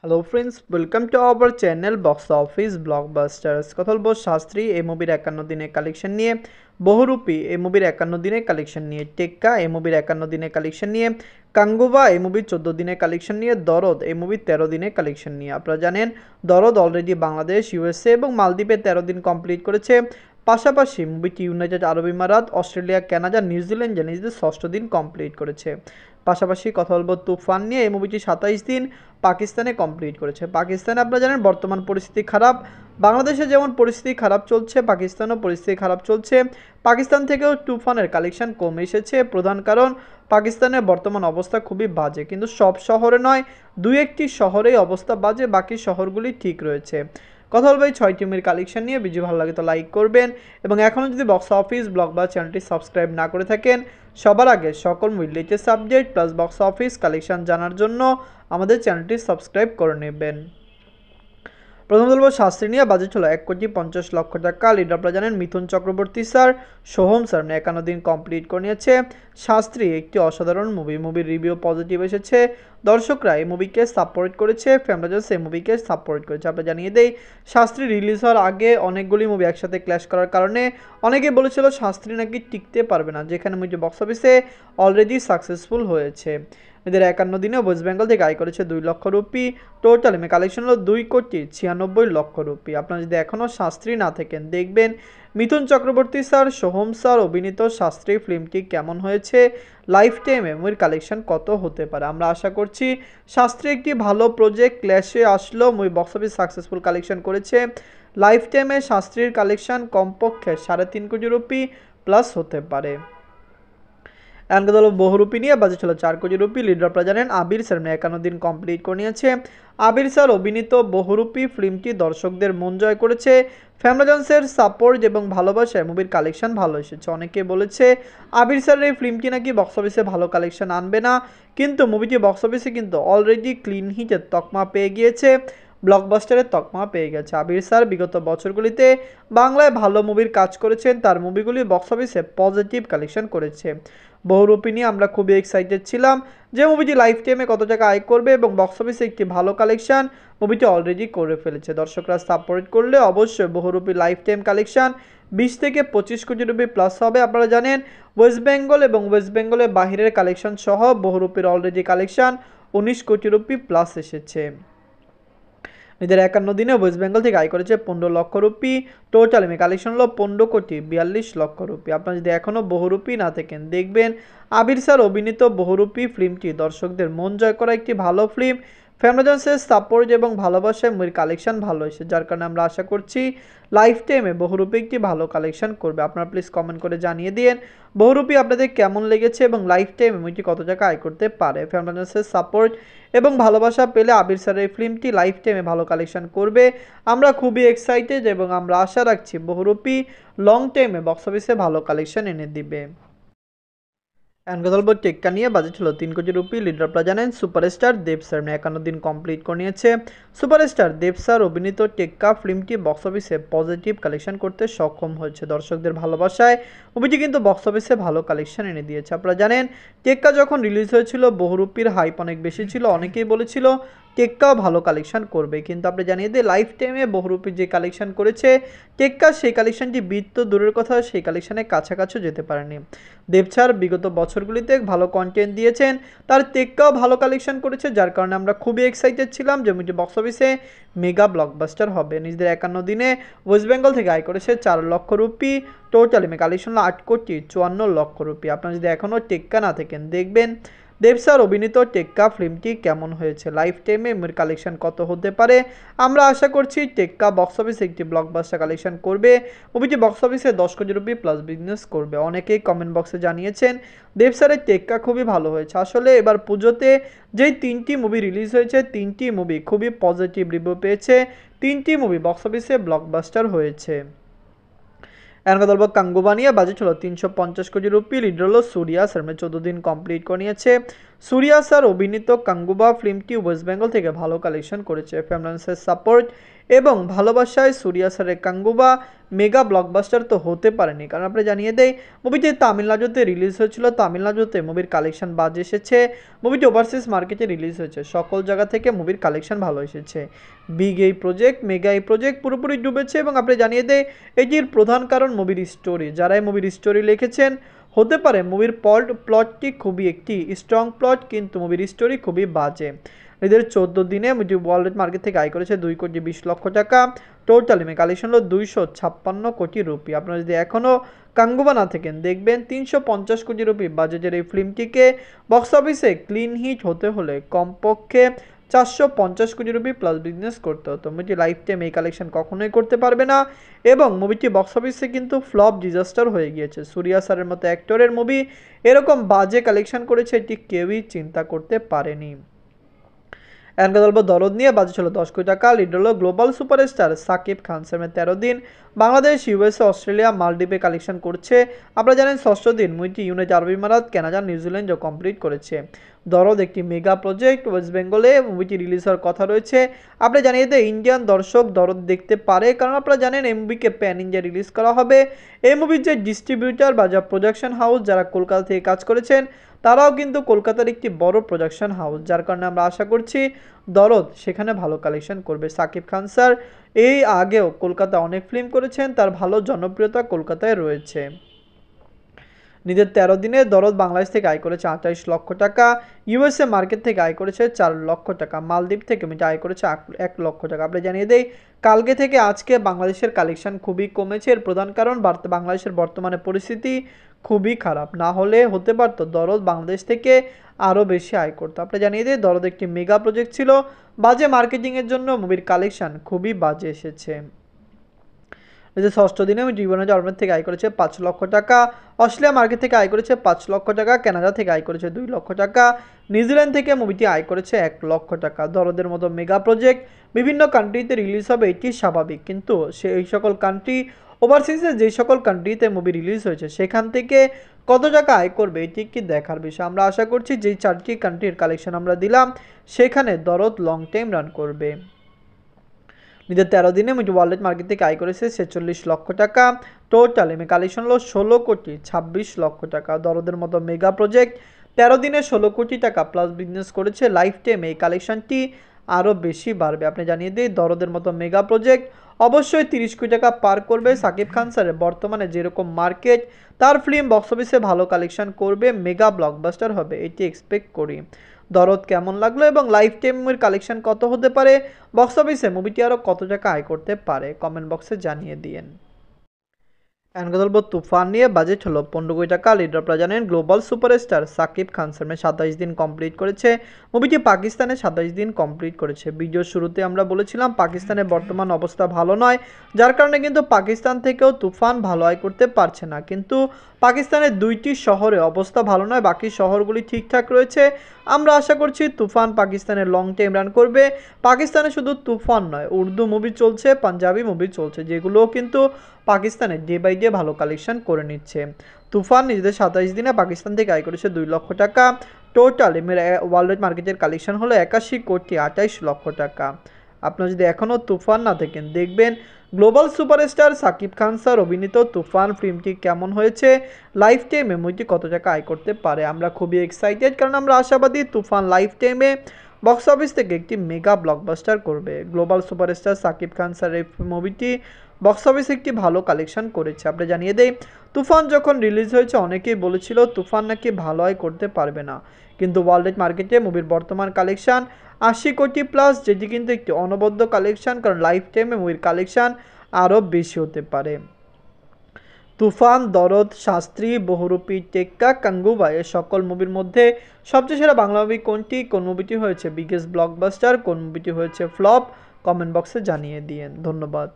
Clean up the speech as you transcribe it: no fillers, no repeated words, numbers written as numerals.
Hello friends, welcome to our channel box office blockbusters. কথা বলবো শাস্ত্রী এই মুভির 51 দিনের কালেকশন নিয়ে, বহুরূপী এই মুভির 51 দিনের কালেকশন নিয়ে, টেক্কা এই মুভির 51 দিনের কালেকশন নিয়ে, কাঙ্গুবা এই মুভির 14 দিনের কালেকশন নিয়ে, দরদ এই মুভির 13 দিনের কালেকশন নিয়ে। আপনারা জানেন দরদ অলরেডি বাংলাদেশ, ইউএসএ এবং মালদ্বীপে 13 দিন কমপ্লিট করেছে। পাশাপাশি মুভিটি ইউনাইটেড আরব আমিরাত, অস্ট্রেলিয়া, কানাডা, নিউজিল্যান্ড জানিয়ে 6ষ্ঠ দিন কমপ্লিট করেছে। পাশাপাশি কথা বলবো তুফান নিয়ে। এই মুভিটি 27 দিন পাকিস্তানে কমপ্লিট করেছে। পাকিস্তানে আপনারা জানেন বর্তমান পরিস্থিতি খারাপ, বাংলাদেশে যেমন পরিস্থিতি খারাপ চলছে পাকিস্তানেও পরিস্থিতি খারাপ চলছে। পাকিস্তান থেকেও তুফানের কালেকশন কমে এসেছে। প্রধান কারণ পাকিস্তানের বর্তমান অবস্থা খুবই বাজে, কিন্তু সব শহরে নয়, দুই একটি শহরেই অবস্থা বাজে, বাকি শহরগুলি ঠিক রয়েছে। কথা বলবো এই 6টি কালেকশন নিয়ে। ভিডিও ভালো লাগে তো লাইক করবেন, এবং এখনও যদি বক্স অফিস ব্লকবাস্টার চ্যানেলটি সাবস্ক্রাইব না করে থাকেন, সবার আগে সকল related subject plus box office collection জানার জন্য আমাদের চ্যানেলটি সাবস্ক্রাইব করে নেবেন। প্রথম বলবো শাস্ত্রী নিয়ে। বাজেট ছিল 1,50,00,000 টাকা। লিডার আপনারা জানেন মিথুন চক্রবর্তী স্যার, সোহম স্যার 51 দিন কমপ্লিট করে নিয়েছে। শাস্ত্রী একটি অসাধারণ মুভির রিভিউ পজিটিভ এসেছে। দর্শকরা এই মুভিকে সাপোর্ট করেছে, ফ্যামিলিজন্স এই মুভিকে সাপোর্ট করেছে। আমরা জানিয়ে দেই শাস্ত্রী রিলিজ হওয়ার আগে অনেকগুলি মুভি একসাথে ক্ল্যাশ করার কারণে অনেকে বলেছিল শাস্ত্রী নাকি টিকতে পারবে না, যেখানে মুভি বক্স অফিসে অলরেডি সাকসেসফুল হয়েছে। এদের 51 দিনে ওয়েস্ট বেঙ্গল থেকে আয় করেছে 2 লক্ষ রুপি। টোটাল কালেকশন হলো 2,96,00,000 রুপি। আপনারা যদি এখনও শাস্ত্রী না থাকেন, দেখবেন মিথুন চক্রবর্তী স্যার, সোহম স্যার অভিনীত শাস্ত্রী ফিল্মটি কেমন হয়েছে, লাইফ টাইমে মুভির কালেকশন কত হতে পারে। আমরা আশা করছি শাস্ত্রী একটি ভালো প্রজেক্ট, ক্ল্যাশে আসলো, movie box office successful collection করেছে। লাইফ টাইমে শাস্ত্রীর কালেকশন কমপক্ষে 3.5 কোটি রুপি প্লাস হতে পারে। এমনকি দল বহুরূপী নিয়ে। বাজেট ছিল 4 কোটি রুপি। লিডার আপনারা জানেন আবির স্যার 51 দিন কমপ্লিট করে নিয়েছে। আবির স্যার অভিনীত বহুরূপী ফিল্মটি দর্শকদের মন জয় করেছে। ফ্যামিলিজন্সের সাপোর্ট এবং ভালোবাসায় মুভির কালেকশন ভালো এসেছে। অনেকে বলেছে আবির স্যারের এই ফিল্মটি নাকি বক্স অফিসে ভালো কালেকশন আনবে না, কিন্তু মুভিটি বক্স অফিসে কিন্তু অলরেডি ক্লিন হিটের তকমা পেয়ে গিয়েছে, ব্লকবাস্টারের তকমা পেয়ে গেছে। আবির স্যার বিগত বছরগুলিতে বাংলায় ভালো মুভির কাজ করেছেন, তার মুভিগুলি বক্স অফিসে পজিটিভ কালেকশন করেছে। বহুরূপী নিয়ে আমরা খুবই এক্সাইটেড ছিলাম যে মুভিটি লাইফ টাইমে কত টাকা আয় করবে, এবং বক্স অফিসে একটি ভালো কালেকশন মুভিটি অলরেডি করে ফেলেছে। দর্শকরা সাপোর্ট করলে অবশ্যই বহুরূপী লাইফ টাইম কালেকশন 20 থেকে 25 কোটি রুপি প্লাস হবে। আপনারা জানেন ওয়েস্ট বেঙ্গল এবং ওয়েস্ট বেঙ্গলের বাহিরের কালেকশন সহ বহুরূপীর অলরেডি কালেকশন 19 কোটি রুপি প্লাস এসেছে। নিজের 51 দিনে ওয়েস্ট বেঙ্গল থেকে আয় করেছে 15 লক্ষ রুপি। টোটাল কালেকশন হলো 15,42,00,000 রুপি। আপনারা যদি এখনও বহুরূপী না থাকেন, দেখবেন আবির স্যার অভিনীত বহুরূপী ফিল্মটি দর্শকদের মন জয় করা একটি ভালো ফিল্ম। ফ্যামিলিজন্সের সাপোর্ট এবং ভালোবাসায় মুভির কালেকশন ভালো এসেছে, যার কারণে আমরা আশা করছি লাইফ টাইমে বহুরূপী একটি ভালো কালেকশন করবে। আপনারা প্লিজ কমেন্ট করে জানিয়ে দিন বহুরূপী আপনাদের কেমন লেগেছে এবং লাইফ টাইমে মুভিটি কত টাকা আয় করতে পারে। ফ্যামিলিজন্সের সাপোর্ট এবং ভালোবাসা পেলে আবির স্যারের এই ফিল্মটি লাইফ টাইমে ভালো কালেকশন করবে। আমরা খুবই এক্সাইটেড এবং আমরা আশা রাখছি বহুরূপী লং টাইমে বক্স অফিসে ভালো কালেকশন এনে দিবে। গল্প টেক্কা নিয়ে। বাজেট ছিল 3 কোটি রুপি। লিডার আপনারা জানেন সুপারস্টার দেব স্যার 51 দিন কমপ্লিট করে নিয়েছে। সুপারস্টার দেব স্যার অভিনীত টেক্কা ফিল্মটি বক্স অফিসে পজিটিভ কালেকশন করতে সক্ষম হয়েছে। দর্শকদের ভালোবাসায় মুভিটি কিন্তু বক্স অফিসে ভালো কালেকশন এনে দিয়েছে। আপনারা জানেন টেক্কা যখন রিলিজ হয়েছিল বহুরূপীর হাইপ অনেক বেশি ছিল, অনেকেই বলেছিল টেক্কাও ভালো কালেকশন করবে, কিন্তু আপনি জানিয়ে দিই লাইফ টাইমে বহুরূপী যে কালেকশন করেছে টেক্কা, সেই কালেকশনটি বিত্ত দূরের কথা, সেই কালেকশনের কাছাকাছিও যেতে পারেনি। দেব স্যার বিগত বছরগুলিতে ভালো কন্টেন্ট দিয়েছেন, তার টেক্কাও ভালো কালেকশন করেছে, যার কারণে আমরা খুবই এক্সাইটেড ছিলাম যে মুভিটি বক্স অফিসে মেগা ব্লকবাস্টার হবে। নিজেদের 51 দিনে ওয়েস্ট বেঙ্গল থেকে আয় করেছে 4 লক্ষ রুপি। টোটালি কালেকশন হলো 8,54,00,000 রুপি। আপনারা যদি এখনও টেক্কা না থাকেন, দেখবেন দেব স্যার অভিনীত টেক্কা ফিল্মটি কেমন হয়েছে, লাইফ টাইমে এর কালেকশন কত হতে পারে। আমরা আশা করছি টেক্কা বক্স অফিসে একটি ব্লকবাস্টার কালেকশন করবে, মুভিটি বক্স অফিসে 10 কোটি রুপি প্লাস বিজনেস করবে। অনেকেই কমেন্ট বক্সে জানিয়েছেন দেব স্যারের টেক্কা খুবই ভালো হয়েছে। আসলে এবার পুজোতে যেই 3টি মুভি রিলিজ হয়েছে, 3টি মুভি খুবই পজিটিভ রিভিউ পেয়েছে, 3টি মুভি বক্স অফিসে ব্লকবাস্টার হয়েছে। এখানকার দলব কাঙ্গুবা নিয়ে। বাজেট হলো 350 কোটি রুপি। লিডার হলো সুরিয়া স্যার 14 দিন কমপ্লিট করে নিয়েছে। সুরিয়া স্যার অভিনীত কাঙ্গুবা ফিল্মটি ওয়েস্ট বেঙ্গল থেকে ভালো কালেকশন করেছে। ফ্যামিলিয়ান্সের সাপোর্ট এবং ভালোবাসায় সুরিয়া স্যারের কাঙ্গুবা মেগা ব্লকবাস্টার তো হতে পারেনি, কারণ আমরা জানিয়ে দেই মুভিটি তামিলনাড়ুতে রিলিজ হয়েছিল। তামিলনাড়ুতে মুভির কালেকশন বাজে এসেছে। মুভিটি ওভারসিজ মার্কেটে রিলিজ হয়েছে, সকল জায়গা থেকে মুভির কালেকশন ভালো এসেছে। বিগ এই প্রজেক্ট, মেগা এই প্রজেক্ট পুরোপুরি ডুবেছে এবং আপনি জানিয়ে দেই এটির প্রধান কারণ মুভির স্টোরি। যারা এই মুভির স্টোরি লিখেছেন, হতে পারে মুভির প্লটটি খুবই একটি স্ট্রং প্লট, কিন্তু মুভির স্টোরি খুবই বাজে। এদের 14 দিনে ওয়ার্ল্ড মার্কেট থেকে আয় করেছে 2,20,00,000 টাকা। টোটাল কালেকশন হলো 256 কোটি রুপি। আপনারা যদি এখনও কাঙ্গুবা না থাকেন, দেখবেন 350 কোটি রুপি বাজেটের এই ফিল্মটিকে বক্স অফিসে ক্লিন হিট হতে হলে কমপক্ষে 450 কোটি রুপি প্লাস বিজনেস করতে হতো। মুভিটি লাইফ টাইম এই কালেকশন কখনোই করতে পারবে না এবং মুভিটি বক্স অফিসে কিন্তু ফ্লপ ডিজাস্টার হয়ে গিয়েছে। সুরিয়া স্যারের মতো অ্যাক্টরের মুভি এরকম বাজে কালেকশন করেছে, এটি কেউই চিন্তা করতে পারেনি। এখনকার গল্প দরদ নিয়ে বাজে ছিল 10 কোটি টাকা। লিড হলো গ্লোবাল সুপারস্টার সাকিব খান। 13 দিন বাংলাদেশ, ইউএসএ, অস্ট্রেলিয়া, মালদ্বীপে কালেকশন করছে। আপনারা জানেন 6ষ্ঠ দিন মুভিটি ইউনাইটেড আরব আমিরাত, কানাডা, নিউজিল্যান্ডও কমপ্লিট করেছে। দরদ একটি মেগা প্রজেক্ট, ওয়েস্ট বেঙ্গলে মুভিটি রিলিজ হওয়ার কথা রয়েছে। আপনি জানিয়ে দেয় ইন্ডিয়ান দর্শক দরদ দেখতে পারে, কারণ আপনারা জানেন এই মুভিকে প্যান ইন্ডিয়া রিলিজ করা হবে। এই মুভির যে ডিস্ট্রিবিউটার বা যা প্রোডাকশন হাউস যারা কলকাতা থেকে কাজ করেছেন, তারাও কিন্তু কলকাতার একটি বড় প্রোডাকশন হাউস, যার কারণে আমরা আশা করছি দরদ সেখানে ভালো কালেকশন করবে। সাকিব খান স্যার এই আগেও কলকাতা অনেক ফিল্ম করেছেন, তার ভালো জনপ্রিয়তা কলকাতায় রয়েছে। নিজের 13 দিনে দরদ বাংলাদেশ থেকে আয় করেছে 28 লক্ষ টাকা। ইউএসএ মার্কেট থেকে আয় করেছে 4 লক্ষ টাকা। মালদ্বীপ থেকে আয় করেছে 1 লক্ষ টাকা। আপনি জানিয়ে দেই কালকে থেকে আজকে বাংলাদেশের কালেকশন খুবই কমেছে। এর প্রধান কারণ বাংলাদেশের বর্তমানে পরিস্থিতি খুবই খারাপ, না হলে হতে পারতো দরদ বাংলাদেশ থেকে আরও বেশি আয় করতো। আপনি জানিয়ে দিই দরদ একটি মেগা প্রজেক্ট ছিল, বাজে মার্কেটিংয়ের জন্য মুভির কালেকশন খুবই বাজে এসেছে। 6ষ্ঠ দিনে ইউনাইটেড আরব আমিরাত থেকে আয় করেছে 5 লক্ষ টাকা। অস্ট্রেলিয়া মার্কেট থেকে আয় করেছে 5 লক্ষ টাকা। কানাডা থেকে আয় করেছে 2 লক্ষ টাকা। নিউজিল্যান্ড থেকে মুভিটি আয় করেছে 1 লক্ষ টাকা। দরদের মতো মেগা প্রজেক্ট বিভিন্ন কান্ট্রিতে রিলিজ হবে, এটি স্বাভাবিক, কিন্তু সেই সকল কান্ট্রি ওভারসিজে যেই সকল কান্ট্রিতে মুভি রিলিজ হয়েছে সেখান থেকে কত টাকা আয় করবে এটি কি দেখার বিষয়। আমরা আশা করছি যেই 4টি কান্ট্রির কালেকশন আমরা দিলাম সেখানে দরদ লং টাইম রান করবে। নিজের 13 দিনে ওয়ার্ল্ড মার্কেট থেকে আয় করেছে 46 লক্ষ টাকা। টোটাল কালেকশন হলো 16,26,00,000 টাকা। দরদের মতো মেগা প্রজেক্ট 13 দিনে 16 কোটি টাকা প্লাস বিজনেস করেছে। লাইফ টাইম এই কালেকশনটি আরও বেশি বাড়বে। আপনি জানিয়ে দিই দরদের মতো মেগা প্রজেক্ট অবশ্যই 30 কোটি টাকা পার করবে। সাকিব খান স্যারের বর্তমানে যেরকম মার্কেট, তার ফিল্ম বক্স অফিসে ভালো কালেকশন করবে, মেগা ব্লকবাস্টার হবে, এটি এক্সপেক্ট করি। দরদ কেমন লাগলো এবং লাইফ টাইমের কালেকশন কত হতে পারে, বক্স অফিসে মুভিটি আরও কত টাকা আয় করতে পারে, কমেন্ট বক্সে জানিয়ে দিন। এখনকার বলবো তুফান নিয়ে বাজেট হলো 15 কোটি টাকা। লিডার আপনারা জানেন global superstar Shakib Khan sir 27 দিন কমপ্লিট করেছে। মুভিটি পাকিস্তানে 27 দিন কমপ্লিট করেছে। ভিডিওর শুরুতে আমরা বলেছিলাম পাকিস্তানের বর্তমান অবস্থা ভালো নয়, যার কারণে কিন্তু পাকিস্তান থেকেও তুফান ভালো আয় করতে পারছে না। কিন্তু পাকিস্তানের 2টি শহরে অবস্থা ভালো নয়, বাকি শহরগুলি ঠিকঠাক রয়েছে। আমরা আশা করছি তুফান পাকিস্তানের লং টাইম রান করবে। পাকিস্তানে শুধু তুফান নয়, উর্দু মুভি চলছে, পাঞ্জাবি মুভি চলছে, যেগুলোও কিন্তু পাকিস্তানে ডে বাই ডে ভালো কালেকশন করে নিচ্ছে। তুফান নিজেদের 27 দিনে পাকিস্তান থেকে আয় করেছে 2 লক্ষ টাকা। টোটাল ওয়ার্ল্ড মার্কেটের কালেকশন হলো 81,28,00,000 টাকা। আপনারা যদি এখনও তুফান না থাকেন, দেখবেন global superstar Shakib Khan sir অভিনীত তুফান ফিল্মটি কেমন হয়েছে, লাইফ টাইমে মুভিটি কত টাকা আয় করতে পারে। আমরা খুবই এক্সাইটেড, কারণ আমরা আশাবাদী তুফান লাইফ টাইমে বক্স অফিস থেকে একটি মেগা ব্লকবাস্টার করবে। Global superstar Shakib Khan sir এই মুভিটি বক্স অফিসে একটি ভালো কালেকশন করেছে। আপনি জানিয়ে দেই তুফান যখন রিলিজ হয়েছে অনেকেই বলেছিল তুফান নাকি ভালো আয় করতে পারবে না, কিন্তু ওয়ার্ল্ড মার্কেটে মুভির বর্তমান কালেকশন 80 কোটি প্লাস, যেটি কিন্তু একটি অনবদ্য কালেকশন, কারণ লাইফ টাইমে মুভির কালেকশন আরও বেশি হতে পারে। তুফান, দরদ, শাস্ত্রী, বহুরূপী, টেক্কা, কাঙ্গুবা এর সকল মুভির মধ্যে সবচেয়ে সেরা বাংলা মুভি কোনটি, কোন মুভিটি হয়েছে বিগেস্ট ব্লকবাস্টার, কোন মুভিটি হয়েছে ফ্লপ, কমেন্ট বক্সে জানিয়ে দিন। ধন্যবাদ।